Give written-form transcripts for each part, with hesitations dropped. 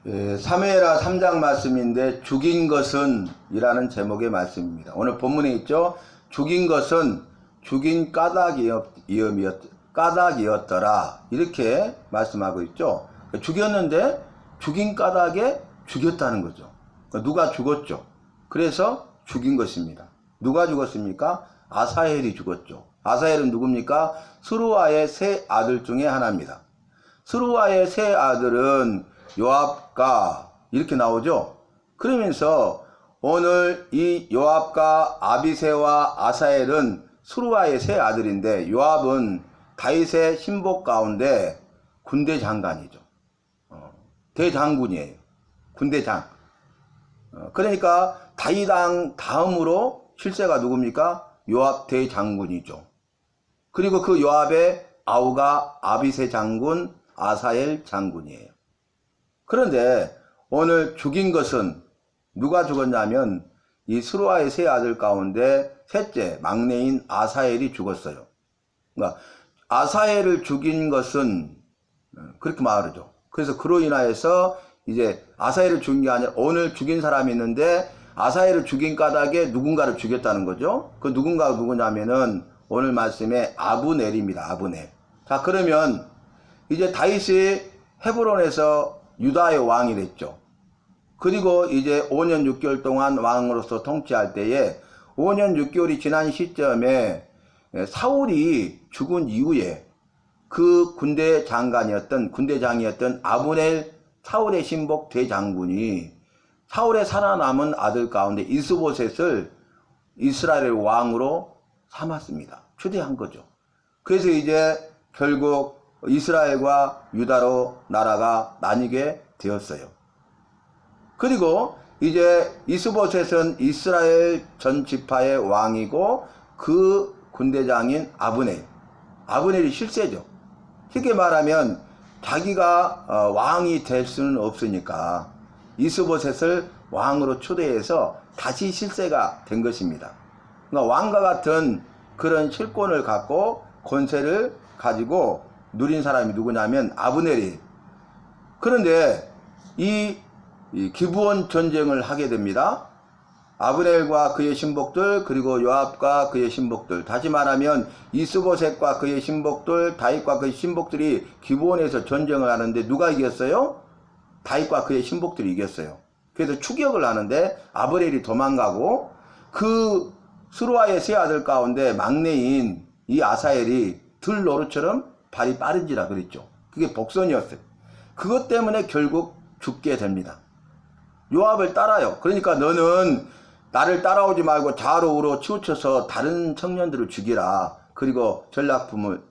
사무엘하 3장 말씀인데 죽인 것은 이라는 제목의 말씀입니다. 오늘 본문에 있죠. 죽인 것은 죽인 까닭이었더라 이렇게 말씀하고 있죠. 죽였는데 죽인 까닭에 죽였다는 거죠. 누가 죽었죠. 그래서 죽인 것입니다. 누가 죽었습니까? 아사헬이 죽었죠. 아사헬은 누굽니까? 스루아의 세 아들 중에 하나입니다. 스루아의 세 아들은 요압과 이렇게 나오죠. 그러면서 오늘 이 요압과 아비새와 아사헬은 스루아의 세 아들인데, 요압은 다윗의 신복 가운데 군대 장관이죠. 대장군이에요. 군대장. 그러니까 다윗 왕 다음으로 실세가 누굽니까? 요압 대장군이죠. 그리고 그 요압의 아우가 아비새 장군, 아사헬 장군이에요. 그런데 오늘 죽인 것은 누가 죽었냐면 이 스루아의 세 아들 가운데 셋째 막내인 아사헬이 죽었어요. 그러니까 아사헬을 죽인 것은 그렇게 말하죠. 그래서 그로 인하여서 이제 아사헬을 죽인 게 아니라 오늘 죽인 사람이 있는데 아사헬을 죽인 까닭에 누군가를 죽였다는 거죠. 그 누군가가 누구냐면은 오늘 말씀에 아브넬입니다. 아브넬. 자, 그러면 이제 다윗이 헤브론에서 유다의 왕이 됐죠. 그리고 이제 5년 6개월 동안 왕으로서 통치할 때에 5년 6개월이 지난 시점에 사울이 죽은 이후에 그 군대장이었던 아브넬 사울의 신복 대장군이 사울의 살아남은 아들 가운데 이스보셋을 이스라엘 왕으로 삼았습니다. 초대한 거죠. 그래서 이제 결국 이스라엘과 유다로 나라가 나뉘게 되었어요. 그리고 이제 이스보셋은 이스라엘 전 지파의 왕이고 그 군대장인 아브넬이 실세죠. 쉽게 말하면 자기가 왕이 될 수는 없으니까 이스보셋을 왕으로 초대해서 다시 실세가 된 것입니다. 그러니까 왕과 같은 그런 실권을 갖고 권세를 가지고 누린 사람이 누구냐면 아브넬이. 그런데 이 기브온 전쟁을 하게 됩니다. 아브넬과 그의 신복들, 그리고 요압과 그의 신복들, 다시 말하면 이스보셋과 그의 신복들, 다윗과 그의 신복들이 기브온에서 전쟁을 하는데 누가 이겼어요? 다윗과 그의 신복들이 이겼어요. 그래서 추격을 하는데 아브넬이 도망가고 그 스루아의 세 아들 가운데 막내인 이 아사헬이 들노루처럼 발이 빠른지라 그랬죠. 그게 복선이었어요. 그것 때문에 결국 죽게 됩니다. 요압을 따라요. 그러니까 너는 나를 따라오지 말고 좌로 우로 치우쳐서 다른 청년들을 죽이라. 그리고 전략품을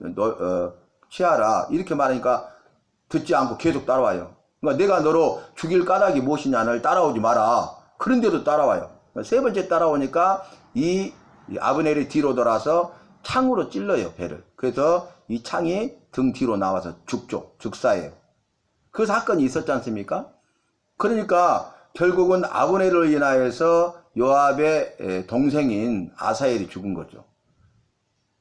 취하라. 이렇게 말하니까 듣지 않고 계속 따라와요. 그러니까 내가 너로 죽일 까닭이 무엇이냐, 널 따라오지 마라. 그런데도 따라와요. 세 번째 따라오니까 이 아브넬이 뒤로 돌아서 창으로 찔러요, 배를. 그래서 이 창이 등 뒤로 나와서 죽죠. 즉사예요. 그 사건이 있었지 않습니까? 그러니까 결국은 아브넬을 인하여서 요압의 동생인 아사헬이 죽은 거죠.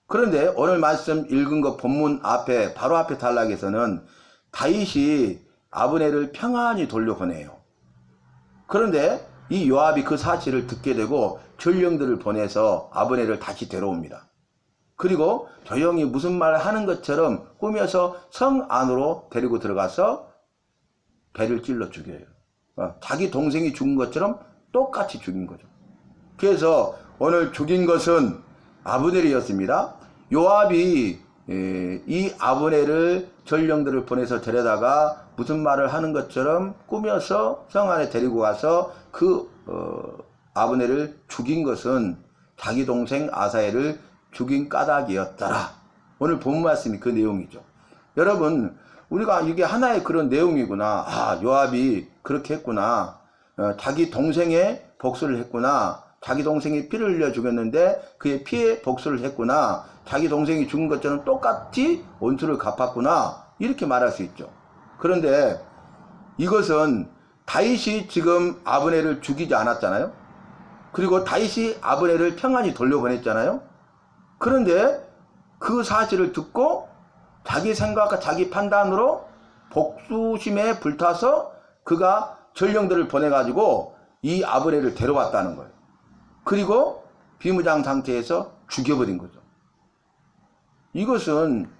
그런데 오늘 말씀 읽은 것 본문 앞에 바로 앞에 단락에서는 다윗이 아브넬을 평안히 돌려보내요. 그런데 이 요압이 그 사실을 듣게 되고 전령들을 보내서 아브넬을 다시 데려옵니다. 그리고 조용히 무슨 말을 하는 것처럼 꾸며서 성 안으로 데리고 들어가서 배를 찔러 죽여요. 자기 동생이 죽은 것처럼 똑같이 죽인 거죠. 그래서 오늘 죽인 것은 아브넬이었습니다. 요압이 이 아브넬을 전령들을 보내서 데려다가 무슨 말을 하는 것처럼 꾸며서 성 안에 데리고 가서 그 아브넬을 죽인 것은 자기 동생 아사헬을 죽인 까닭이었더라. 오늘 본 말씀이 그 내용이죠. 여러분, 우리가 이게 하나의 그런 내용이구나. 아, 요압이 그렇게 했구나. 자기 동생의 복수를 했구나. 자기 동생이 피를 흘려 죽였는데 그의 피에 복수를 했구나. 자기 동생이 죽은 것처럼 똑같이 원수를 갚았구나. 이렇게 말할 수 있죠. 그런데 이것은 다윗이 지금 아브넬을 죽이지 않았잖아요. 그리고 다윗이 아브넬을 평안히 돌려보냈잖아요. 그런데 그 사실을 듣고 자기 생각과 자기 판단으로 복수심에 불타서 그가 전령들을 보내가지고 이 아브넬을 데려왔다는 거예요. 그리고 비무장 상태에서 죽여버린 거죠. 이것은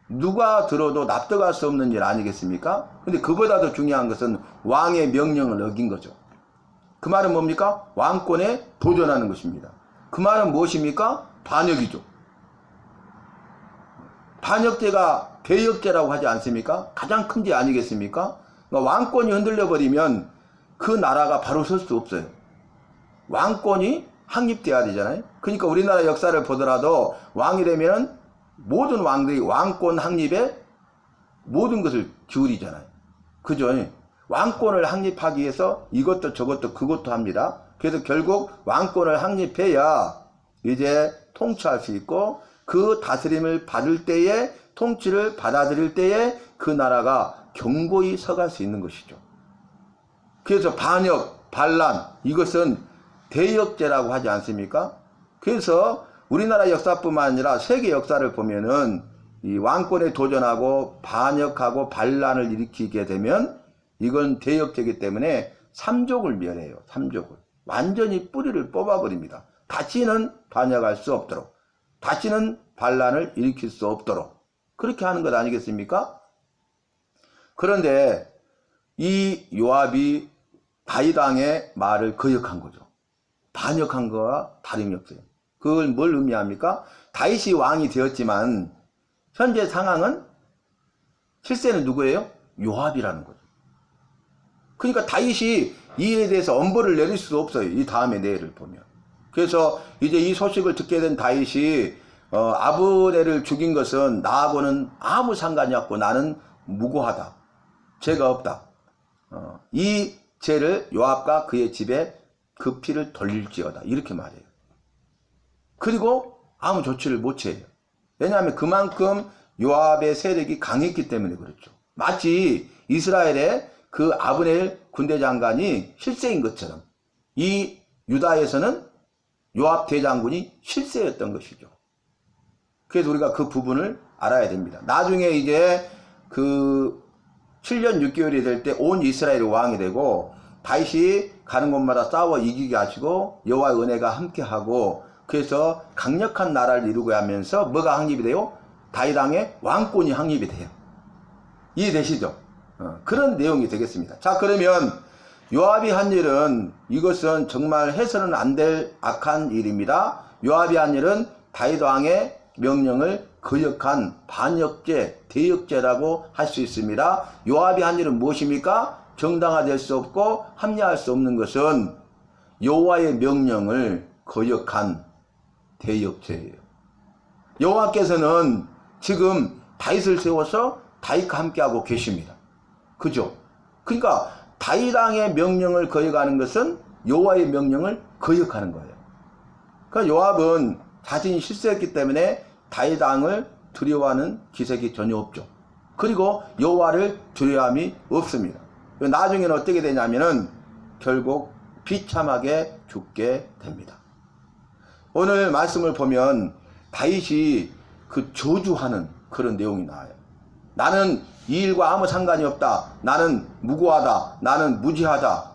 누가 들어도 납득할 수 없는 일 아니겠습니까? 근데 그보다 더 중요한 것은 왕의 명령을 어긴 거죠. 그 말은 뭡니까? 왕권에 도전하는 것입니다. 그 말은 무엇입니까? 반역이죠. 반역죄가 대역죄라고 하지 않습니까? 가장 큰 죄 아니겠습니까? 그러니까 왕권이 흔들려버리면 그 나라가 바로 설 수 없어요. 왕권이 확립돼야 되잖아요. 그러니까 우리나라 역사를 보더라도 왕이 되면 모든 왕들이 왕권 확립에 모든 것을 기울이잖아요. 그죠? 왕권을 확립하기 위해서 이것도 저것도 그것도 합니다. 그래서 결국 왕권을 확립해야 이제 통치할 수 있고 그 다스림을 받을 때에 통치를 받아들일 때에 그 나라가 견고히 서갈 수 있는 것이죠. 그래서 반역, 반란 이것은 대역죄라고 하지 않습니까? 그래서 우리나라 역사뿐만 아니라 세계 역사를 보면은 이 왕권에 도전하고 반역하고 반란을 일으키게 되면 이건 대역죄이기 때문에 삼족을 멸해요. 삼족을. 완전히 뿌리를 뽑아버립니다. 다시는 반역할 수 없도록, 다시는 반란을 일으킬 수 없도록 그렇게 하는 것 아니겠습니까? 그런데 이 요압이 다윗 왕의 말을 거역한 거죠. 반역한 거와 다름이 없어요. 그걸 뭘 의미합니까? 다윗이 왕이 되었지만 현재 상황은 실세는 누구예요? 요압이라는 거죠. 그러니까 다윗이 이에 대해서 엄벌을 내릴 수 없어요. 이 다음의 내용을 보면. 그래서 이제 이 소식을 듣게 된 다윗이 아브넬을 죽인 것은 나하고는 아무 상관이 없고 나는 무고하다. 죄가 없다. 이 죄를 요압과 그의 집에 그 피를 돌릴지어다. 이렇게 말해요. 그리고 아무 조치를 못 취해요. 왜냐하면 그만큼 요압의 세력이 강했기 때문에 그렇죠. 마치 이스라엘의 그 아브넬 군대 장관이 실세인 것처럼 이 유다에서는 요압 대장군이 실세였던 것이죠. 그래서 우리가 그 부분을 알아야 됩니다. 나중에 이제 그 7년 6개월이 될 때 온 이스라엘이 왕이 되고 다윗이 가는 곳마다 싸워 이기게 하시고 여호와의 은혜가 함께하고 그래서 강력한 나라를 이루고 하면서 뭐가 확립이 돼요? 다윗 왕의 왕권이 확립이 돼요. 이해되시죠? 그런 내용이 되겠습니다. 자, 그러면 요압이 한 일은 이것은 정말 해서는 안 될 악한 일입니다. 요압이 한 일은 다윗 왕의 명령을 거역한 반역죄, 대역죄라고 할 수 있습니다. 요압이 한 일은 무엇입니까? 정당화될 수 없고 합리화할 수 없는 것은 여호와의 명령을 거역한 대역죄예요. 여호와께서는 지금 다윗을 세워서 다윗과 함께하고 계십니다. 그죠? 그러니까 다윗 왕의 명령을 거역하는 것은 여호와의 명령을 거역하는 거예요. 그러니까 요압은 자신이 실수했기 때문에 다윗 왕을 두려워하는 기색이 전혀 없죠. 그리고 여호와를 두려워함이 없습니다. 나중에는 어떻게 되냐면은 결국 비참하게 죽게 됩니다. 오늘 말씀을 보면 다윗이 그 저주하는 그런 내용이 나와요. 나는 이 일과 아무 상관이 없다. 나는 무고하다. 나는 무지하다.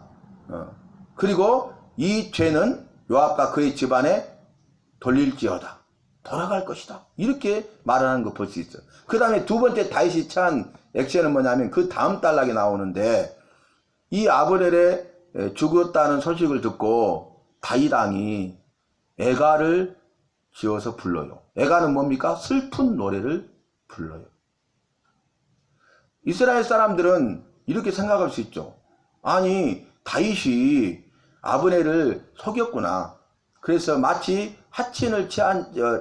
그리고 이 죄는 요압과 그의 집안에 돌릴지어다. 돌아갈 것이다. 이렇게 말하는 거 볼 수 있어요. 그 다음에 두 번째 다윗이 찬 액션은 뭐냐면 그 다음 단락에 나오는데 이 아브넬의 죽었다는 소식을 듣고 다윗 왕이 애가를 지어서 불러요. 애가는 뭡니까? 슬픈 노래를 불러요. 이스라엘 사람들은 이렇게 생각할 수 있죠. 아니 다윗이 아브넬을 속였구나. 그래서 마치 하친을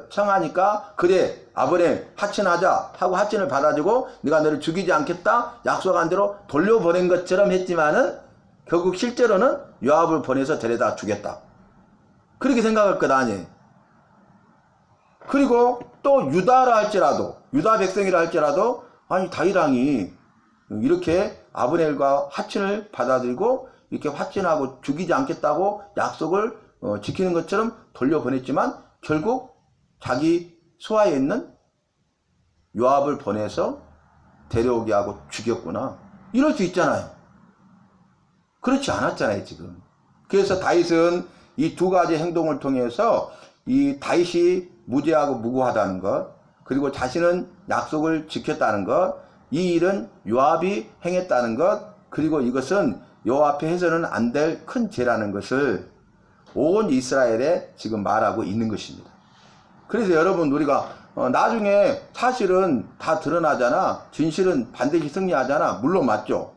청하니까 그래 아브넬 하친하자 하고 하친을 받아주고 네가 너를 죽이지 않겠다 약속한 대로 돌려보낸 것처럼 했지만은 결국 실제로는 요압을 보내서 데려다 주겠다. 그렇게 생각할 것 아니에요. 그리고 또 유다라 할지라도 유다 백성이라 할지라도 아니 다윗 왕이 이렇게 아브넬과 하친을 받아들이고 이렇게 하친하고 죽이지 않겠다고 약속을 지키는 것처럼 돌려보냈지만 결국 자기 수하에 있는 요압을 보내서 데려오게 하고 죽였구나. 이럴 수 있잖아요. 그렇지 않았잖아요, 지금. 그래서 다윗은 이 두 가지 행동을 통해서 이 다윗이 무죄하고 무고하다는 것, 그리고 자신은 약속을 지켰다는 것, 이 일은 요압이 행했다는 것, 그리고 이것은 여호와 앞에 해서는 안 될 큰 죄라는 것을 온 이스라엘에 지금 말하고 있는 것입니다. 그래서 여러분, 우리가 나중에 사실은 다 드러나잖아. 진실은 반드시 승리하잖아. 물론 맞죠.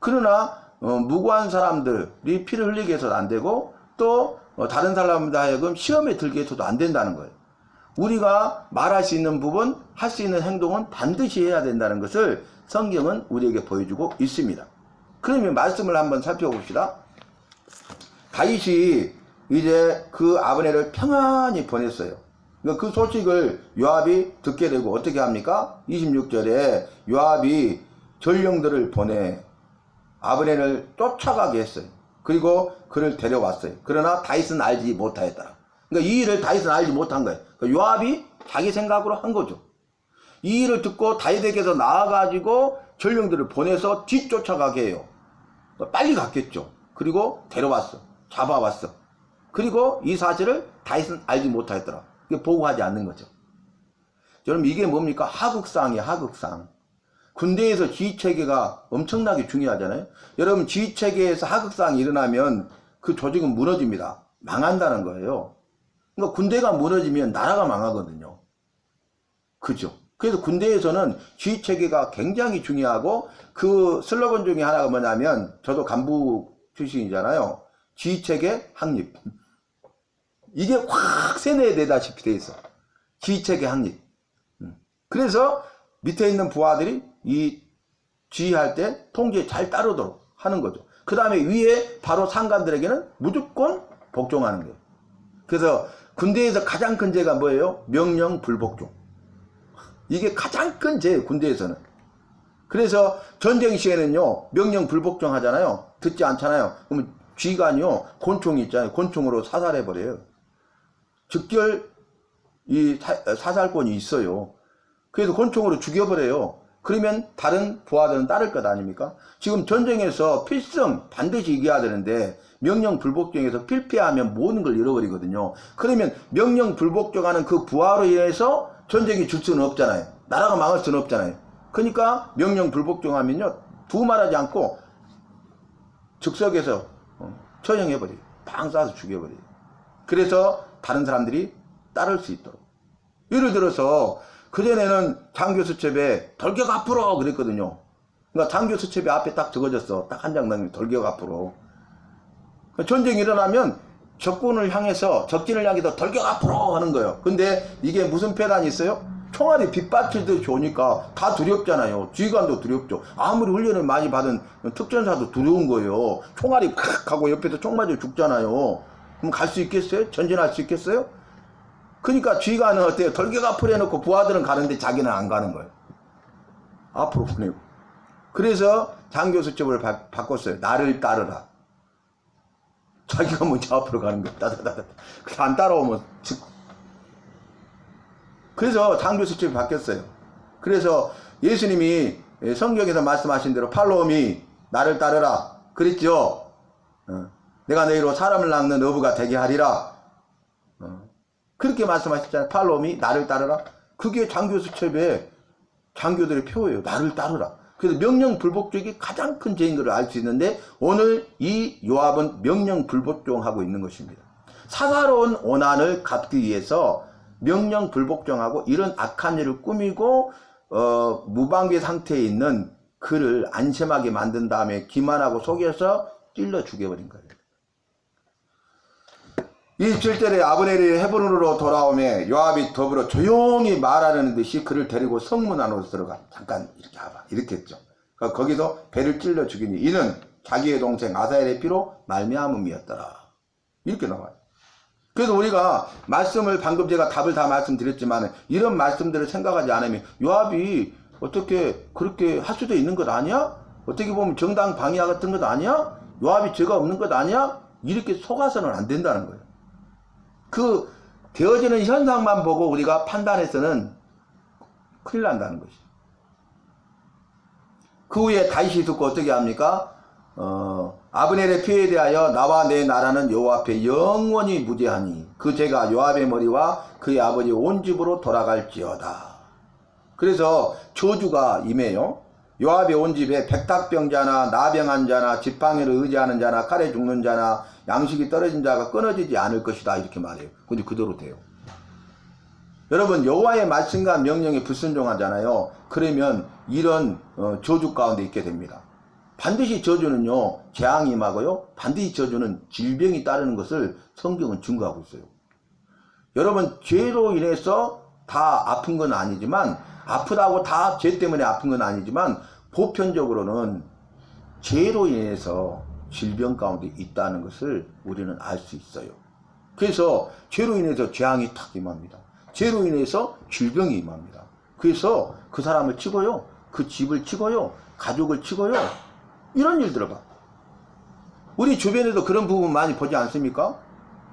그러나 무고한 사람들이 피를 흘리게 해서도 안 되고, 또 다른 사람들 하여금 시험에 들게 해서도 안 된다는 거예요. 우리가 말할 수 있는 부분, 할 수 있는 행동은 반드시 해야 된다는 것을 성경은 우리에게 보여주고 있습니다. 그러면 말씀을 한번 살펴봅시다. 다윗이 이제 그 아브넬을 평안히 보냈어요. 그 소식을 요압이 듣게 되고 어떻게 합니까? 26절에 요압이 전령들을 보내 아브넬을 쫓아가게 했어요. 그리고 그를 데려왔어요. 그러나 다윗은 알지 못하였더라. 그러니까 이 일을 다윗은 알지 못한 거예요. 그러니까 요압이 자기 생각으로 한 거죠. 이 일을 듣고 다윗에게서 나와가지고 전령들을 보내서 뒤쫓아가게 해요. 빨리 갔겠죠. 그리고 데려왔어. 잡아왔어. 그리고 이 사실을 다윗은 알지 못하였더라. 이게 보고하지 않는 거죠. 여러분, 이게 뭡니까? 하극상이에요, 하극상. 군대에서 지휘체계가 엄청나게 중요하잖아요. 여러분, 지휘체계에서 하극상이 일어나면 그 조직은 무너집니다. 망한다는 거예요. 그러니까 군대가 무너지면 나라가 망하거든요. 그죠? 그래서 군대에서는 지휘체계가 굉장히 중요하고, 그 슬로건 중에 하나가 뭐냐면, 저도 간부 출신이잖아요. 지휘체계 확립. 이게 확 세뇌되다시피 돼 있어. 지휘체계 확립. 그래서 밑에 있는 부하들이 이 지휘할 때 통제에 잘 따르도록 하는 거죠. 그 다음에 위에 바로 상관들에게는 무조건 복종하는 거예요. 그래서 군대에서 가장 큰 죄가 뭐예요? 명령 불복종. 이게 가장 큰 죄예요, 군대에서는. 그래서 전쟁 시에는요, 명령 불복종 하잖아요. 듣지 않잖아요. 그러면 쥐관이요, 곤충이 있잖아요. 곤충으로 사살해버려요. 즉결 이 사살권이 있어요. 그래서 곤충으로 죽여버려요. 그러면 다른 부하들은 따를 것 아닙니까? 지금 전쟁에서 필승 반드시 이겨야 되는데 명령 불복종에서 필패하면 모든 걸 잃어버리거든요. 그러면 명령 불복종하는 그 부하로 인해서 전쟁이 줄 수는 없잖아요. 나라가 망할 수는 없잖아요. 그러니까 명령 불복종하면요, 두말하지 않고 즉석에서 처형해버려요. 팡 쏴서 죽여버려요. 그래서 다른 사람들이 따를 수 있도록. 예를 들어서 그전에는 장교수첩에 돌격 앞으로 그랬거든요. 그러니까 장교수첩에 앞에 딱 적어졌어. 딱 한 장 남기면 돌격 앞으로. 전쟁이 일어나면 적군을 향해서, 적진을 향해서 돌격 앞으로 하는 거예요. 근데 이게 무슨 패단이 있어요? 총알이 빗받치듯이 오니까 다 두렵잖아요. 지휘관도 두렵죠. 아무리 훈련을 많이 받은 특전사도 두려운 거예요. 총알이 칵 하고 옆에서 총 맞아 죽잖아요. 그럼 갈 수 있겠어요? 전진할 수 있겠어요? 그러니까 지휘관은 어때요? 돌격 앞으로 해놓고 부하들은 가는데 자기는 안 가는 거예요. 앞으로 보내고. 그래서 장교수첩을 바꿨어요. 나를 따르라. 자기가 먼저 앞으로 가는 거예요. 따다다다. 안 따라오면 즉. 그래서 장교수첩이 바뀌었어요. 그래서 예수님이 성경에서 말씀하신 대로 팔로우미, 나를 따르라 그랬죠. 내가 너희로 사람을 낚는 어부가 되게 하리라. 그렇게 말씀하셨잖아요. 팔로우미, 나를 따르라. 그게 장교수첩의 장교들의 표예요. 나를 따르라. 그래서 명령 불복종이 가장 큰 죄인 것을 알 수 있는데, 오늘 이 요압은 명령 불복종하고 있는 것입니다. 사사로운 오난을 갚기 위해서 명령 불복종하고 이런 악한 일을 꾸미고 무방비 상태에 있는 그를 안심하게 만든 다음에 기만하고 속여서 찔러 죽여버린 거예요. 27절에 아브넬이 헤브론으로 돌아오며 요압이 더불어 조용히 말하려는 듯이 그를 데리고 성문 안으로 들어가. 잠깐 이렇게 와봐. 이렇게 했죠. 그러니까 거기서 배를 찔러 죽이니 이는 자기의 동생 아사엘의 피로 말미암음이었더라. 이렇게 나와요. 그래서 우리가 말씀을, 방금 제가 답을 다 말씀드렸지만 이런 말씀들을 생각하지 않으면 요압이 어떻게 그렇게 할 수도 있는 것 아니야? 어떻게 보면 정당 방위와 같은 것 아니야? 요압이 죄가 없는 것 아니야? 이렇게 속아서는 안 된다는 거예요. 그 되어지는 현상만 보고 우리가 판단해서는 큰일 난다는 것이죠. 그 후에 다윗이 듣고 어떻게 합니까? 아브넬의 피에 대하여 나와 내 나라는 여호와 앞에 영원히 무죄하니 그 죄가 요압의 머리와 그의 아버지 온 집으로 돌아갈지어다. 그래서 저주가 임해요. 요압의 온 집에 백탁병자나 나병한 자나 지팡이를 의지하는 자나 칼에 죽는 자나 양식이 떨어진 자가 끊어지지 않을 것이다, 이렇게 말해요. 근데 그대로 돼요. 여러분, 여호와의 말씀과 명령에 불순종하잖아요. 그러면 이런 저주 가운데 있게 됩니다. 반드시 저주는요, 재앙이 임하고요, 반드시 저주는 질병이 따르는 것을 성경은 증거하고 있어요. 여러분, 죄로 인해서 다 아픈 건 아니지만, 아프다고 다 죄 때문에 아픈 건 아니지만, 보편적으로는 죄로 인해서 질병 가운데 있다는 것을 우리는 알 수 있어요. 그래서 죄로 인해서 재앙이 탁 임합니다. 죄로 인해서 질병이 임합니다. 그래서 그 사람을 치고요, 그 집을 치고요, 가족을 치고요, 이런 일들을 봐. 우리 주변에도 그런 부분 많이 보지 않습니까?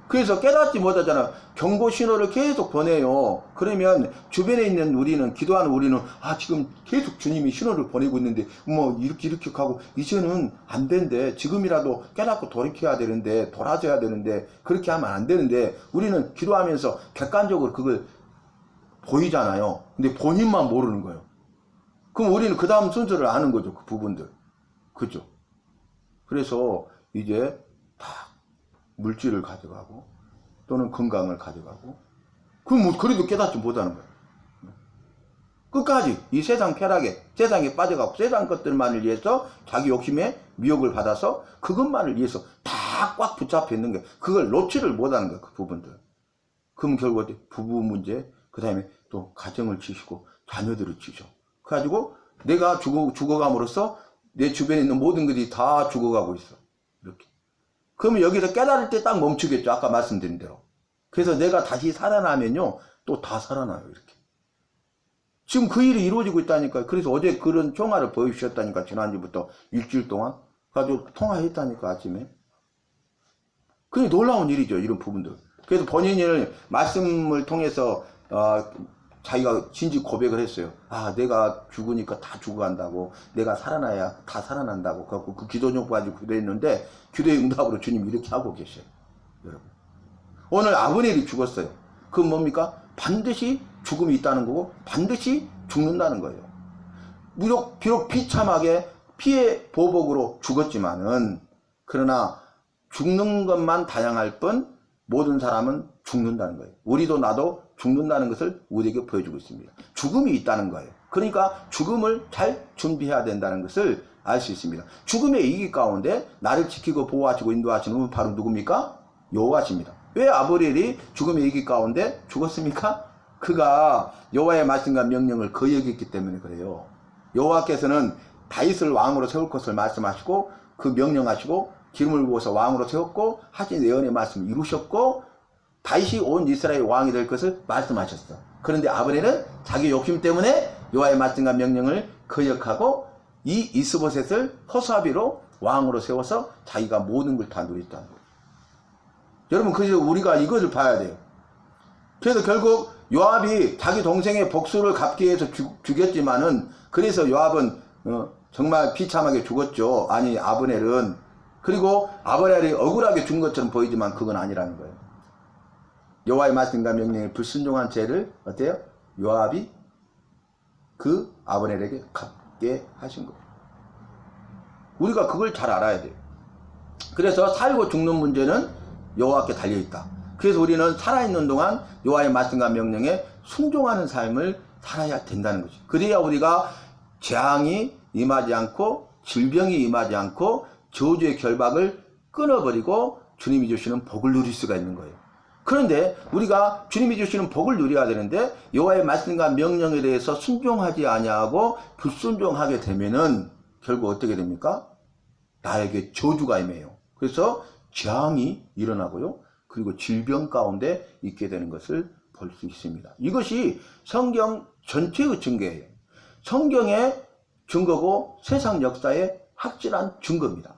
그래서 깨닫지 못하잖아. 경고 신호를 계속 보내요. 그러면 주변에 있는 우리는, 기도하는 우리는, 지금 계속 주님이 신호를 보내고 있는데 뭐 이렇게 하고 이제는 안 된대. 지금이라도 깨닫고 돌이켜야 되는데, 돌아져야 되는데, 그렇게 하면 안 되는데, 우리는 기도하면서 객관적으로 그걸 보이잖아요. 근데 본인만 모르는 거예요. 그럼 우리는 그 다음 순서를 아는 거죠. 그 부분들. 그죠? 그래서 이제 다 물질을 가져가고 또는 건강을 가져가고, 그럼 뭐 그래도 깨닫지 못하는 거예요. 끝까지 이 세상 쾌락에, 세상에 빠져가고 세상 것들만을 위해서 자기 욕심에 미혹을 받아서 그것만을 위해서 다 꽉 붙잡혀 있는 거예요. 그걸 놓지를 못하는 거예요. 그 부분들. 그럼 결국 부부 문제, 그 다음에 또 가정을 치시고 자녀들을 치죠. 그래가지고 내가 죽어감으로써 내 주변에 있는 모든 것이 다 죽어가고 있어. 이렇게. 그러면 여기서 깨달을 때 딱 멈추겠죠. 아까 말씀드린 대로. 그래서 내가 다시 살아나면요, 또 다 살아나요. 이렇게. 지금 그 일이 이루어지고 있다니까요. 그래서 어제 그런 총알을 보여주셨다니까. 지난주부터 일주일 동안. 가지고 통화했다니까, 아침에. 그게 놀라운 일이죠. 이런 부분들. 그래서 본인을 말씀을 통해서 자기가 진지 고백을 했어요. 내가 죽으니까 다 죽어간다고, 내가 살아나야 다 살아난다고. 그래갖고 그 기도 요구 가지고 기도했는데, 기도의 응답으로 주님 이렇게 하고 계셔요. 여러분, 오늘 아브넬이 죽었어요. 그건 뭡니까? 반드시 죽음이 있다는 거고 반드시 죽는다는 거예요. 비록 비참하게 피해 보복으로 죽었지만은, 그러나 죽는 것만 다양할 뿐 모든 사람은 죽는다는 거예요. 우리도 나도 죽는다는 것을 우리에게 보여주고 있습니다. 죽음이 있다는 거예요. 그러니까 죽음을 잘 준비해야 된다는 것을 알 수 있습니다. 죽음의 이기 가운데 나를 지키고 보호하시고 인도하시는 분은 바로 누굽니까? 여호와십니다. 왜 아브넬이 죽음의 이기 가운데 죽었습니까? 그가 여호와의 말씀과 명령을 거역했기 때문에 그래요. 여호와께서는 다윗을 왕으로 세울 것을 말씀하시고 그 명령하시고 기름을 부어서 왕으로 세웠고 하신 예언의 말씀을 이루셨고 다윗이 온 이스라엘 왕이 될 것을 말씀하셨어. 그런데 아브넬은 자기 욕심 때문에 여호와의 말씀과 명령을 거역하고 이 이스보셋을 허수아비로 왕으로 세워서 자기가 모든 걸 다 누렸다는 거예요. 여러분, 그래서 우리가 이것을 봐야 돼요. 그래서 결국 요압이 자기 동생의 복수를 갚기 위해서 죽였지만은, 그래서 요압은 정말 비참하게 죽었죠. 아니, 아브넬은. 그리고 아브넬이 억울하게 죽은 것처럼 보이지만 그건 아니라는 거예요. 여호와의 말씀과 명령에 불순종한 죄를 어때요? 요압이 그 아브넬에게 갚게 하신 거예요. 우리가 그걸 잘 알아야 돼요. 그래서 살고 죽는 문제는 여호와께 달려있다. 그래서 우리는 살아있는 동안 여호와의 말씀과 명령에 순종하는 삶을 살아야 된다는 거죠. 그래야 우리가 재앙이 임하지 않고 질병이 임하지 않고 저주의 결박을 끊어버리고 주님이 주시는 복을 누릴 수가 있는 거예요. 그런데 우리가 주님이 주시는 복을 누려야 되는데 여호와의 말씀과 명령에 대해서 순종하지 아니하고 불순종하게 되면은 결국 어떻게 됩니까? 나에게 저주가 임해요. 그래서 재앙이 일어나고요. 그리고 질병 가운데 있게 되는 것을 볼 수 있습니다. 이것이 성경 전체의 증거예요. 성경의 증거고 세상 역사의 확실한 증거입니다.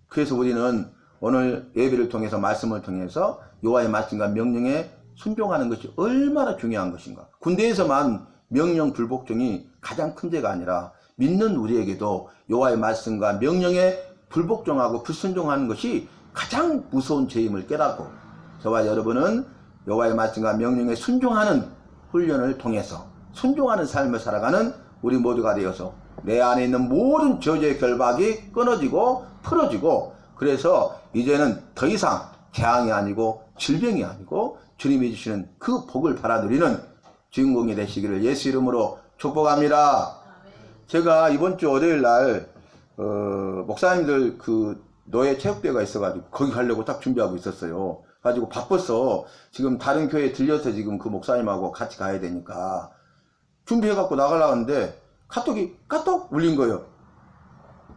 그래서 우리는 오늘 예배를 통해서 말씀을 통해서 여호와의 말씀과 명령에 순종하는 것이 얼마나 중요한 것인가. 군대에서만 명령 불복종이 가장 큰 죄가 아니라 믿는 우리에게도 여호와의 말씀과 명령에 불복종하고 불순종하는 것이 가장 무서운 죄임을 깨닫고 저와 여러분은 여호와의 말씀과 명령에 순종하는 훈련을 통해서 순종하는 삶을 살아가는 우리 모두가 되어서 내 안에 있는 모든 저주의 결박이 끊어지고 풀어지고 그래서 이제는 더 이상 재앙이 아니고 질병이 아니고 주님이 주시는 그 복을 받아들이는 주인공이 되시기를 예수 이름으로 축복합니다. 제가 이번 주 월요일 날 목사님들 그 노예 체육대회가 있어가지고 거기 가려고 딱 준비하고 있었어요. 가지고 바빠서 지금 다른 교회에 들려서 지금 그 목사님하고 같이 가야 되니까 준비해갖고 나가려고 하는데 카톡이 까똑 울린 거예요.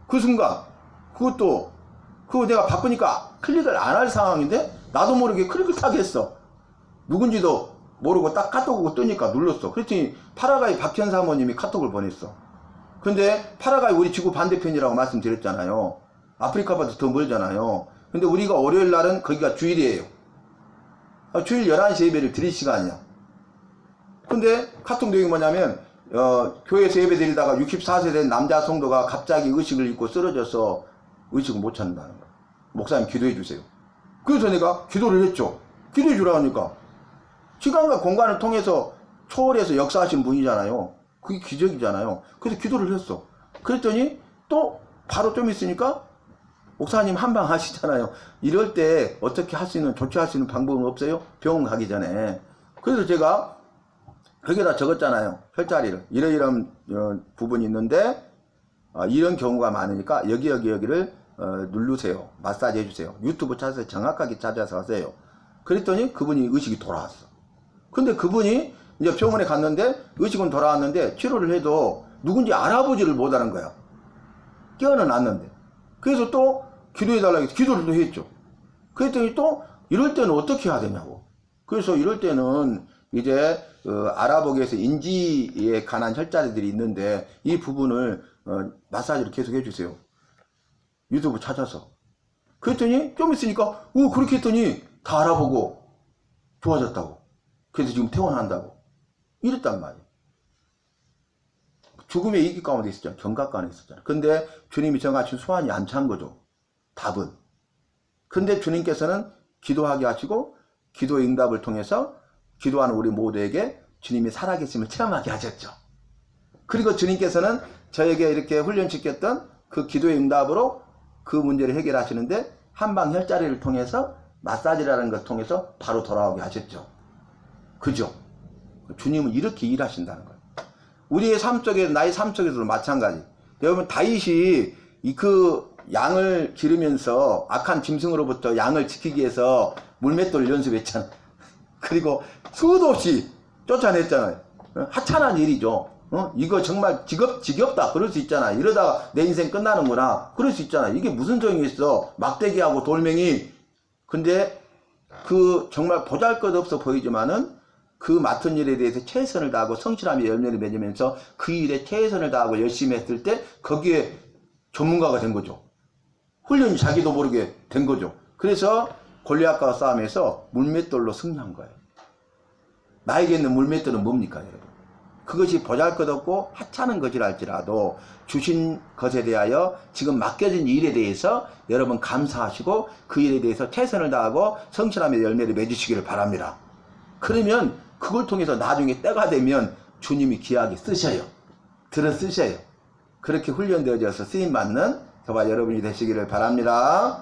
그 순간 그거 내가 바쁘니까 클릭을 안 할 상황인데 나도 모르게 클릭을 딱 했어. 누군지도 모르고 딱 카톡을 뜨니까 눌렀어. 그랬더니 파라과이 박현 사모님이 카톡을 보냈어. 근데 파라과이 우리 지구 반대편이라고 말씀드렸잖아요. 아프리카보다 더 멀잖아요. 근데 우리가 월요일 날은 거기가 주일이에요. 주일 11시 예배를 드릴 시간이야. 근데 카톡 내용이 뭐냐면 교회에서 예배 드리다가 64세 된 남자 성도가 갑자기 의식을 잃고 쓰러져서 의식을 못 찾는다는 거야. 목사님 기도해 주세요. 그래서 내가 기도를 했죠. 기도해 주라 하니까 시간과 공간을 통해서 초월해서 역사하신 분이잖아요. 그게 기적이잖아요. 그래서 기도를 했어. 그랬더니 또 바로 좀 있으니까 목사님 한방 하시잖아요. 이럴 때 어떻게 할 수 있는 조치할 수 있는 방법은 없어요? 병원 가기 전에. 그래서 제가 거기에다 적었잖아요. 혈자리를 이러이러한 부분이 있는데 이런 경우가 많으니까 여기를 누르세요. 마사지 해주세요. 유튜브 찾아서 정확하게 찾아서 하세요. 그랬더니 그분이 의식이 돌아왔어. 근데 그분이 이제 병원에 갔는데 의식은 돌아왔는데 치료를 해도 누군지 알아보지를 못하는 거야. 깨어는 났는데. 그래서 또 기도해달라고 해서 기도를 또 했죠. 그랬더니 또 이럴 때는 어떻게 해야 되냐고. 그래서 이럴 때는 이제 알아보기 위해서 인지에 관한 혈자리들이 있는데 이 부분을 마사지를 계속 해주세요. 유튜브 찾아서. 그랬더니 좀 있으니까 그렇게 했더니 다 알아보고 좋아졌다고. 그래서 지금 퇴원한다고. 이랬단 말이에요. 죽음의 이기 가운데 있었잖아. 경각 가운데 있었잖아. 근데 주님이 정하신 소원이 안 찬 거죠. 답은. 근데 주님께서는 기도하게 하시고 기도의 응답을 통해서 기도하는 우리 모두에게 주님이 살아계심을 체험하게 하셨죠. 그리고 주님께서는 저에게 이렇게 훈련시켰던 그 기도의 응답으로 그 문제를 해결하시는데 한방 혈자리를 통해서 마사지라는 것을 통해서 바로 돌아오게 하셨죠. 그죠? 주님은 이렇게 일하신다는 거예요. 우리의 삶 속에, 나의 삶 속에서도 마찬가지. 여러분, 다윗이 그 양을 기르면서 악한 짐승으로부터 양을 지키기 위해서 물맷돌 연습했잖아. 그리고 수도 없이 쫓아냈잖아요. 하찮은 일이죠. 이거 정말 지겹다. 그럴 수 있잖아. 이러다가 내 인생 끝나는구나. 그럴 수 있잖아. 이게 무슨 소용이 있어. 막대기하고 돌멩이. 근데 그 정말 보잘것없어 보이지만은 그 맡은 일에 대해서 최선을 다하고 성실함의 열매를 맺으면서 그 일에 최선을 다하고 열심히 했을 때 거기에 전문가가 된 거죠. 훈련이 자기도 모르게 된 거죠. 그래서 골리앗과 싸움에서 물맷돌로 승리한 거예요. 나에게 있는 물맷돌은 뭡니까, 여러분? 그것이 보잘것없고 하찮은 것이랄지라도 주신 것에 대하여 지금 맡겨진 일에 대해서 여러분 감사하시고 그 일에 대해서 최선을 다하고 성실함의 열매를 맺으시기를 바랍니다. 그러면 그걸 통해서 나중에 때가 되면 주님이 귀하게 쓰셔요. 들어 쓰셔요. 그렇게 훈련되어져서 쓰임받는 저와 여러분이 되시기를 바랍니다.